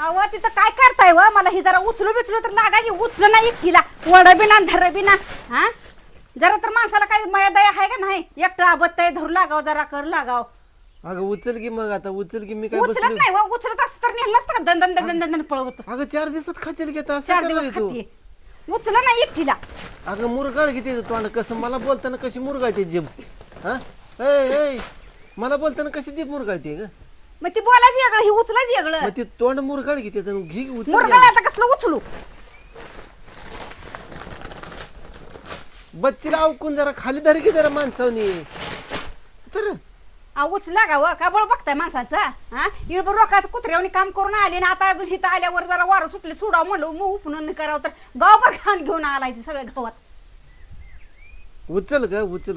अहो तिथं काय करताय व मला ही जरा उचलू बिचलू तर लागायची उचलं नाही एकटीला वड बिना धर बिना हा जरा तर माणसाला काही माया दया आहे का नाही एकटं आबत आहे धरू लागाव जरा कर लागाव अगं उचल की मग आता उचल की मी काय उचलत बसलो नाही व उचलत असत तर नेलं असतं का दन दन दन दन दन पळवत अगं 4 दिवसात खाचेल घेता 4 दिवस खाती उचलं नाही एकटीला अगं मुरगाळ किती तोंड कसं मला बोलताना कशी मुरगाळते जीभ हा ए मला बोलताना कशी जीभ मुरगाळते ग मग ती बोलायची वेगळं ही उचलायची वेगळं मग ते तोंड मुरगाळ किती घी उचल मुरगाळाचं कसलं उचलू बच्चीला अवकून जरा खाली धर की जरा माणसावनी तर उचला का व का बळ बघताय माणसाचा हा इळभर रोखाचं कुत्र्यावनी काम करून आले ना आता अजून हिथं आल्यावर जरा वारं सुटले सोडावं म्हणलं मग उपनून करावं तर गावभर खाण घेऊन आलाय ते सगळ्या गावात उचल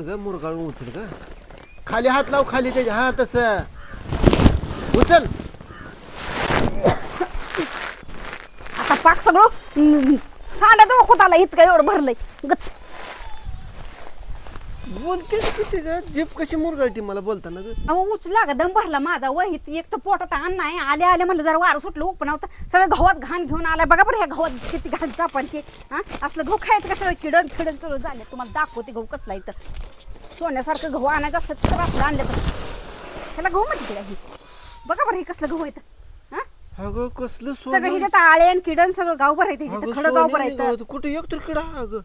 ग मुरगाळून उचल ग खाली हात लाव खाली त्याच्या हा तसं उचल आता पाक सगळं सांडा होत आला इतकं एवढं भरलंय गच बोलते किती ग जीभ कशी मुरगाळती मला बोलताना ग अहो उचला का दम भरला माझा वहीत एक तर पोटात अन्न नाही आले म्हणलं जरा वारं सुटलं उपण होतं सगळं गव्हात घाण घेऊन आलाय बघा बरं ह्या गव्हात किती घाण चापणते हा असलं गहू खायचं का सगळं किडन फिडन सगळं झालं तुम्हाला दाखवते गहू कसला इथं सोन्यासारखं गहू आणायचं असतं तर असलं आणलं तर ह्याला गहू म्हणते का ही बघा बरं हे कसलं गहू येतं हा अगं कसलं सगळं हिच्यात आळ्यान किडन सगळं गाव भरायचं खडं गाव भरायचं कुठे एक तर किडा अगं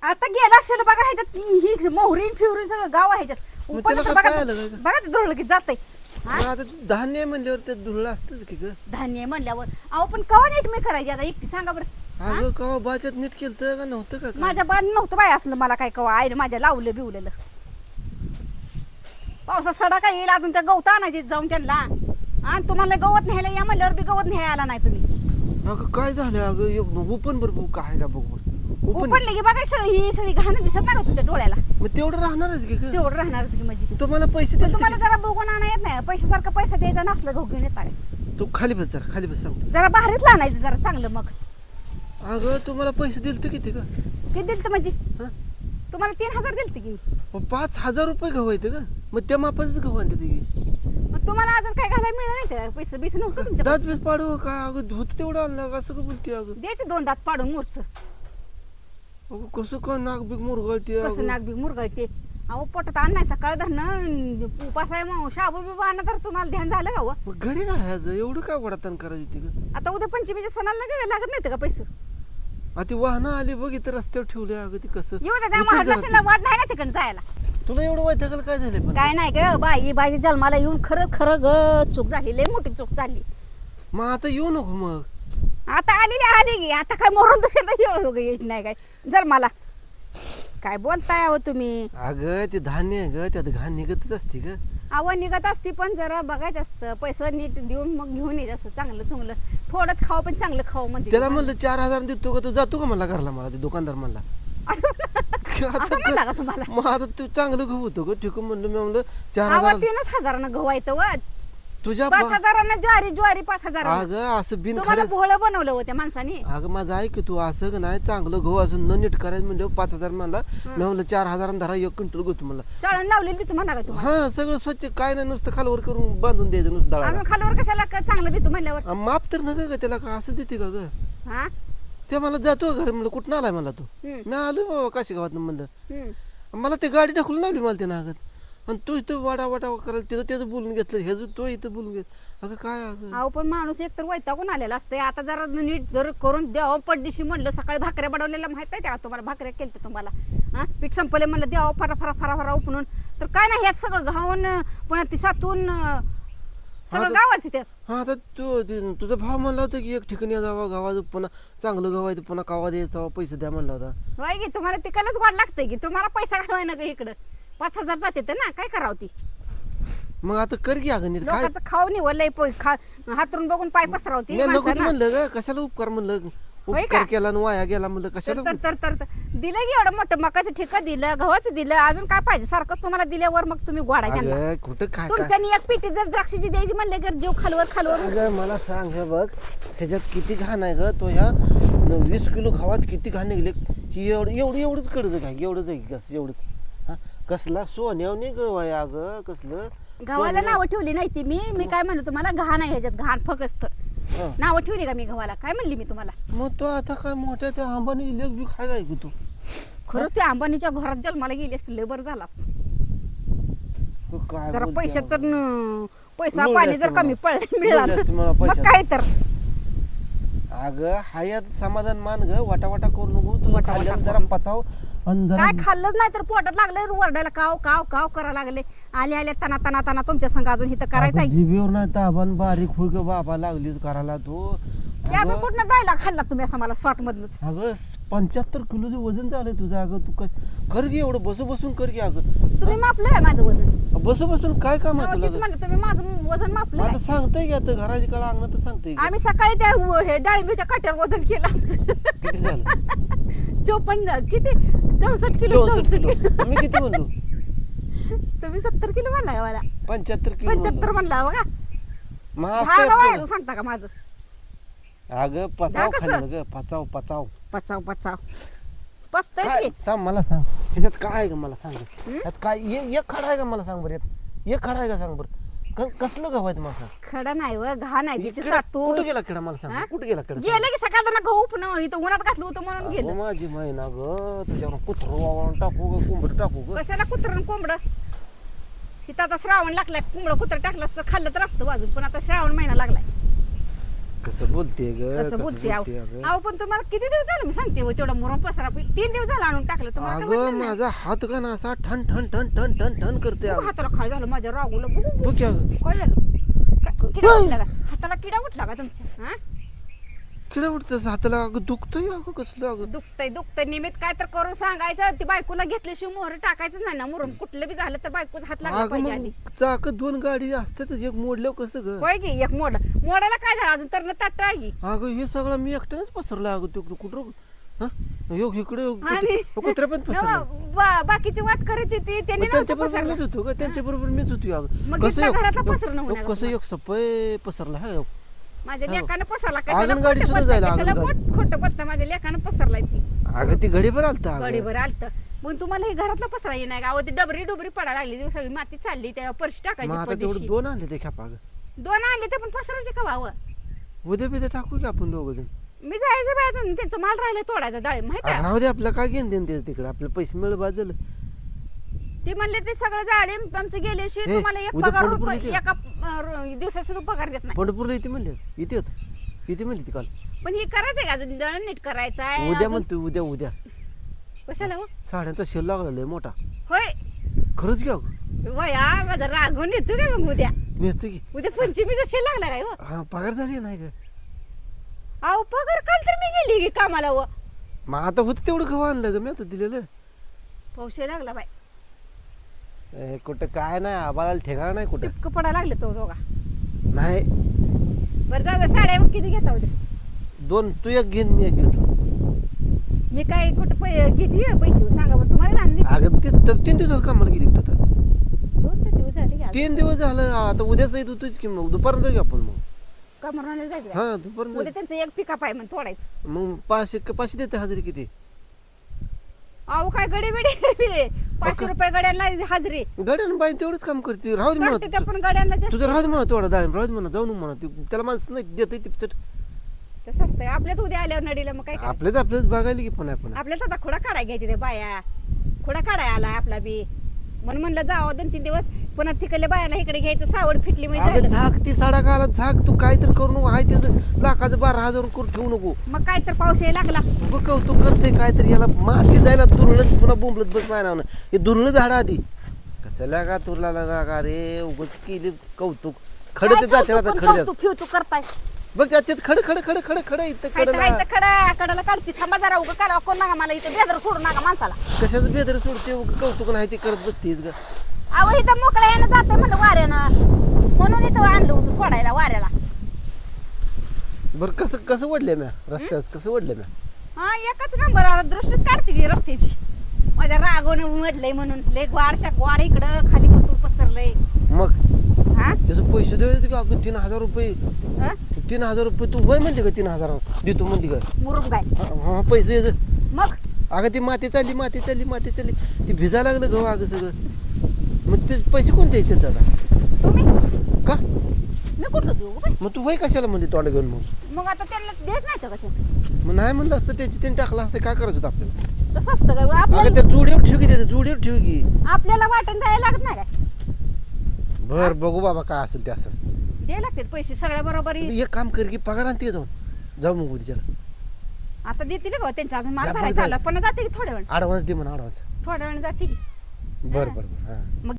आता गेला असेल बघा ह्याच्यात ही मोहरीन फिवरीन सगळं गाव आहे ह्याच्यात मग उपन त्याला बघा काय आलं काय? बघा ते धुळलं की जातंय मग आता धान्य म्हणल्यावर ते धुळलं असतंच की ग धान्य म्हणल्यावर अहो पण कवा नीट मी करायची आता एकटी सांगा बरं अगं कवा बाच्यात नीट केलं का नव्हतं का काय? माझ्या बाण नव्हतं बाय असलं मला काय कवा आईने माझ्या लावलं बिवलेलं पावसात सडा काय येईल अजून त्या गवत आणायची जाऊन त्यांना आणि तुम्हाला गवत न्यायला या म्हणल्यावर बी गवत न्यायला आला नाही तुम्ही अगं काय झालं अगं ओपन बरं काय का बघ ओपन उपडले की बघा ही सगळी घाण दिसत नाही का तुमच्या डोळ्याला मग तेवढं राहणारच की ग तेवढं राहणारच की म्हणजे तुम्हाला पैसे पण दिले तुम्हाला जरा बघून आणा येत नाही पैशासारखं पैसा द्यायचा नसलं गहू घेऊन येत तू खाली बस जरा खाली बस सांगतो जरा बाहेरच आणायचं जरा चांगलं मग अगं तुम्हाला पैसे दिलते किती ग किती दिलत म्हणजे हा तुम्हाला 3000 दिलते की मी. मग 5000 रुपये गहू येते का मग त्या मापाचंच गहू आणते की मग तुम्हाला अजून काय घालायला मिळालं नाही का पैसे बिसे नव्हतं तुमच्या दात बीस पाडू का अगं होत तेवढं आणलं का असं का बोलते अगं द्यायचे 2 दात पाडून मूर्च अगं कसं का नाक बीक मुरगळते कसं नाग बी मुरगळते अहो पोटात आण नाही सकाळ धरणं उपास आहे मग शाबू बिबू आणा तर तुम्हाला ध्यान झालं का व? मग घरी राहायचं एवढं काय वडाताण करायची होती ग आता उद्या पंचमीच्या सणाला लागत नाही का पैसे ती वाहनं आली बघ इथं रस्त्यावर ठेवले अगं ती कसं येऊ द्या त्या उचल जरा महाराष्ट्राला वाट नाही का तिकडे जायला ती. तुला एवढं वैतागल काय झालंय पण काय नाही ग बाई जन्माला येऊन खरं खरं ग चूक झाली लय मोठी चूक झाली मग आता येऊ नको मग आता आली गी आता काय मरून दुसऱ्या येत नाही काय जन्माला काय बोलताय अहो तुम्ही अगं ते धान्य आहे ग त्यात घाण निघतच असते ग आवड निघत असती पण जरा बघायचं असतं पैसा नीट देऊन मग घेऊन यायचं असतं चांगलं चुंगलं थोडंच खाऊ पण चांगलं खाऊ म्हणते त्याला म्हणलं 4000 देतो का तू जातो का मला घरला मला ते दुकानदार म्हणला असं म्हणला का तुम्हाला मग आता तू चांगलं गहू होतो ग ठीक आहे म्हणलं मी म्हणलं आवा 4000 3,000 गहू आहे तर तुझ्या 5,000 ज्वारी 5,000 अगं असं बिन तुम्हाला खरंच भोळं बनवलं होत्या माणसाने अगं माझं ऐक तू असं का नाही चांगलं गहू असं न नीट करायचं म्हणजे 5000 म्हणला मी म्हणलं 4000 धरा 1 क्विंटल घेतो मला चाळण लावलेली ती म्हणा का तुम्हाला हा सगळं स्वच्छ काय नाही नुसतं खालवर करून बांधून द्यायचं नुसतं दळाला अजून खाल्यावर कशाला चांगलं देतो म्हणल्यावर माप तर नका ग त्याला का असं देते का ग हा ते मला जातो घरी म्हणलं कुठं आलाय मला तो मी आलो बाबा काशी गावात म्हणलं मला ते गाडी ढकलून लावली मला ते नागत आणि तू इथं वाडा करायला तिथं त्याचं बोलून घेतलं हे तो इथं बोलून घेत अगं काय अगं अहो पण माणूस एक तर वैतागून आलेला असतंय आता जरा नीट जर करून द्यावं पडदिशी म्हणलं सकाळी भाकऱ्या बनवलेल्या माहित आहे त्या तुम्हाला भाकऱ्या केल्या तुम्हाला हा पीठ संपले म्हणलं द्यावं फरा उपणून तर काय नाही ह्यात सगळं घावून पुन्हा ती सातून सगळं गावात तिथे हा आता तुझा भाव म्हणला होता की एक ठिकाणी जावा गावात पुन्हा चांगलं गाव आहे पुन्हा कावा द्यायचा पैसे द्या म्हणला होता होय की तुम्हाला तिकडच वाढ लागतंय की तुम्हाला पैसा घालवाय ना ग इकडं 5,000 जाते तर ना काय करावं ती मग आता कर की अगं नीट काय लोकांचं खाऊ निवडलंय हातरून बघून पाय पसरावती मी नकोच म्हणलं ग कशाला उपकार म्हणलं होय उपकार का? केला आणि वाया गेला म्हणलं कशाला तर दिलं की एवढं मोठं मकाचं ठिकाण दिलं गव्हाचं दिलं अजून काय पाहिजे सारखंच तुम्हाला दिल्यावर मग तुम्ही गोडा घ्या अगं कुठं काय काय तुमच्यानी एक पिटी जर द्राक्षाची द्यायची म्हणले तर जीव खालवर अगं मला सांग हे बघ ह्याच्यात किती घाण आहे ग तो ह्या 20 किलो गव्हात किती घाण निघले ही एवढंच कडचं काय एवढंच आहे कसं एवढंच हा कसला सोन्यावनी गव आहे अगं कसलं गव्हाला नावं ठेवली नाही ती मी काय म्हणतो तुम्हाला घाण आहे ह्याच्यात घाण फकस्त हा. नावं ठेवली का मी गव्हाला? काय म्हणली मी तुम्हाला? मग तो आता काय मोठ्या त्या अंबानी लेख बी खाय काय तू खरंच त्या अंबानीच्या घरात जन्माला गेली असती लय बरं झालं असतं. काय जरा बोलते पैसे तर पैसा मिळले पाणी असते जर कमी मला. पडले मिळले मिळालं असते मला मग पैशाचं. काय तर अगं हायात समाधान मान ग वाटा वाटा करू नको तू वाटा खाल्ल्याला वाटा जरा करू. पचाव आणि जरा काय खाल्लंच नाही तर पोटात लागलं वरडायला काव काव काव करायला लागले. आले आले तना तना तना तुमच्या संग अजून इथं करायचं आहे. जिभेवर नाही ताबण बारीक होय ग बाबा लागलीच करायला तू की अजून कुठनं डायलॉग खाल्ला तुम्ही असं मला स्वॉट मधनच? अगं 75 किलोचं वजन झालंय तुझं. अगं तू कस कर की एवढं बसू बसून कर की अगं तुम्ही मापलं आहे माझं वजन? बसू बसून काय काम आहे तुला तीच ग? म्हणलं तुम्ही माझं वजन मापलं आता आहे. सांगताय की आता घराची कळा अंगणात सांगताय की. आम्ही सकाळी त्या हे डाळिंबीच्या काट्यावर वजन केलं आमचं. किती झालं 54 किती 64 किलो 64 किलो 64. मी किती म्हणलो तुम्ही 70 किलो म्हणला का मला? 75 किलो 75 म्हणला बघा. मग दहा असं का असतं वाढू ना. सांगता का माझं? अगं पचाव कसं? खाल्लं ग पचाव पचाव पचाव पचाव पचतंय काय की. थांब मला सांग ह्याच्यात काय आहे का मला सांग यात काय एक खडा आहे का मला सांग बरं यात एक खडा आहे का सांग बरं कसलं गहू आहे मला सांग खडा नाही व घाण आहे तिथे किडा- सातू. कुठं गेला किडा मला सांग हा? कुठं गेला किडा सांग. गेलं की सकाळ गहू उपणं इथं उन्हात घातलं होतं म्हणून अगं, गेलं. माझी महिना ग तुझ्यावर कुत्र वावरून टाकू ग कोंबड टाकू ग कशाला कुत्रं कोंबड? इथं आता श्रावण लागलाय. कोंबडं कुत्रं टाकलं असतं खाल्लं तर असतं वाजून. पण आता श्रावण महिना लागलाय. कसं बोलते ग कसं बोलते अगं अहो पण तुम्हाला किती दिवस झालं मी सांगते हो, तेवढा मुरम पसरा 3 दिवस झाला आणून टाकलं तुम्हाला काय अगं वाटलं नाही? माझा हात का ना असा ठण ठण ठण ठण ठण ठण करते बघू अगं. हाताला काय झालं माझ्या रागूला बघू बघ की अगं काय झालं? किडा उठला का हाताला? किडा उठला का तुमच्या? हा किडा उठतस हाताला अगं दुखतंय अगं कसलं अगं दुखतंय निमित्त काय तर करून सांगायचं. ती बायकोला घेतल्याशिवाय मोहर टाकायचंच नाही ना. मुरुम कुठलं बी झालं तर बायकोच हात लागला अगं पाहिजे मग आधी. चाक 2 गाडी असतात एक मोडल्यावर कसं ग होय की एक मोडायला काय झालं अजून तर ताट आहे. अगं हे सगळं मी एकट्यानेच पसरलं अगं तू कुठं हा योग इकडे आणि कुत्र्या पण पसरलं बाकीची वाट करत येते त्यांनी त्यांच्या नव्हतं बरोबर पसरलं. मीच होतो ग त्यांच्या बरोबर मीच होतो अगं मग कसं इथल्या घरातलं योग- पसरणं होणार योग- कसं मग. एक सपय पसरला हा योग. माझ्या हो. लेकानं पसरला आंगणगाडी सुद्धा जायला, आंगणगाडी. खोटं बोलता माझ्या लेकानं पसरलाय ती अगं ती घडीभर आलता अगं. गडीभर आलत. मग तुम्हाला हे घरातला पसरा येणार का? अहो, ती डबरी पडायला लागली सगळी माती चालली त्या परशी मग टाकायची आता तेवढं पडदेशी. 2 आणले ते खेपा अगं 2 आणले ते पण पसरायचे का भाव? उद्या बिद्या टाकू की आपण 2 जण मी जायचं बाजून त्यांचं माल राहिलं तोडायचं डाळिंब माहिती आहे? राहू दे आपलं काय घेऊन देईन ते तिकडे आपले पैसे मिळ बाद झालं ते म्हणले ते सगळं डाळिंब आमचं गेल्याशी हे, तुम्हाला एक उद्या पगार पंढरपूरला येते. एका दिवसाचा सुद्धा पगार देत नाही. पंढरपूरला येते म्हणले येते होत येते म्हणली ती काल पण हे करायचंय का अजून दळण नीट करायचं आहे उद्या अजून- म्हणतो उद्या कशाला हो? साड्यांचा शेल लागला लय मोठा होय खरंच घ्या अगं. वया माझा रागवून येतो काय मग उद्या नेतो की उद्या पंचमीचा शेल लागला काय हो? हा पगार झाली नाही का अहो पगार काल तर मी गेली की कामाला व मग आता होतं तेवढं गव्हा आणलं ग मी आता दिलेलं पावशे लागला बाय कुठं काय नाही आबाला ठेकाणा नाही कुठं टिपक पडायला लागले तो दोघा. नाही बरं जाऊ दे, साड्या मग किती घेता उद्या? 2 तू एक घेईन मी एक घेतो मी काय कुठं घेते पैसे सांगा बरं तुम्हाला आणली अगं ते 3 दिवस झालं कामाला गेली होती आता 2 दिवस झाले की आज. 3 दिवस झालं आता उद्याच येत होतोच की मग दुपारनं जाऊ आपण मग कामावर जायचं काय? हा दुपारनं उद्या त्यांचं एक पिकअप आहे म्हणून तोडायचं. मग 500 देते हजेरी किती अहो काय गडी बिडी 500 रुपये गड्यांना हाजरी गाड्यानं बाई तेवढंच काम करते राहू दे करते त्या म्हणा पण गड्यांना जास्त तुझं राहू दे म्हणा तेवढा डाळिंब राहू दे म्हणा जाऊन म्हणा त्याला माणसं नाही देत ती चट तसं असतंय. आपल्यात उद्या आल्यावर नडीला मग काय करायचं? आपल्याच बघायला की पण आपण आपल्याला आता खोडा काढाय घ्यायची रे बाया. खोडा काढाय आलाय आपला बी म्हणून म्हणलं जावं 2-3 दिवस पुन्हा तिकडल्या बायाला इकडे घ्यायचं सावड फिटली अगं म्हणजे झाक ती साडा घाला झाक तू काय तर करू नको आहे त्याचं लाखाचं 12,000 करून ठेवू नको मग काय तर पाऊस यायला लागला. बघ कौतुक करते काय तर याला माती जायला दुरळत पुन्हा बोंबलत बस पाहिजे ना हे दुरळ झाडं आधी कसल्या का तुला लागा रे उगच केली कौतुक खडे ते जाते आता खडे तू फिवतू करताय बघ त्याच्यात खड खड खड खड खड इथं कडला कडाला काढते थांबा जरा उगा काला कोण नका मला इथे बेदर सोडू नका माणसाला. कशाचं बेदर सोडते उगं कौतुक नाही ते करत बसतेस ग अहो इथं मोकळ्या यानं जाते म्हणलं वाऱ्यानं म्हणून इथं आणलं होतं सोडायला वाऱ्याला. बरं कसं कसं वडले म्या रस्त्यावर कसं वडले म्या हा एकच नंबर दृष्टीच काढते की रस्त्याची माझ्या रागवून म्हटलंय म्हणून लय वाड इकडं खाली कुतूर पसरलंय. मग हा त्याचं पैसे द्यायचे का अगं 3,000 रुपये हा? 3,000 रुपये तू वय म्हणली का 3,000 देतो म्हणली का मुरुम गाय हा पैसे येत. मग अगं ती माती चालली ती भिजायला लागलं गहू अगं सगळं मग ते पैसे कोणते आहेत त्यांचं आता तुम्ही का मी कुठलं देऊ रुपये? मग तू वय कशाला म्हणली तोंड घेऊन मग मग आता त्यांना द्यायच नाही का ते? मग नाही म्हणलं असतं त्यांची त्यांनी टाकलं असतं काय करायचं होतं आपल्याला? तसं असतं का अगं आपल्याला? त्या जोडीवर ठेव की त्याच्या जोडीवर ठेव की. आपल्याला वाटण द्यायला लागत नाही काय? बर बघू बाबा काय असेल ते असेल. द्यायला लागतात पैसे सगळ्या बरोबर. एक काम कर की पगार आणते जाऊन जाऊ मग उद्याला आता देतील का त्यांचं अजून माल जा, भरायचा जा. आला पण जाते की थोड्या वेळ ॲडव्हान्स दे म्हणा ॲडव्हान्स. थोड्या वेळ जाते की. बरं बरं बरं हां. मग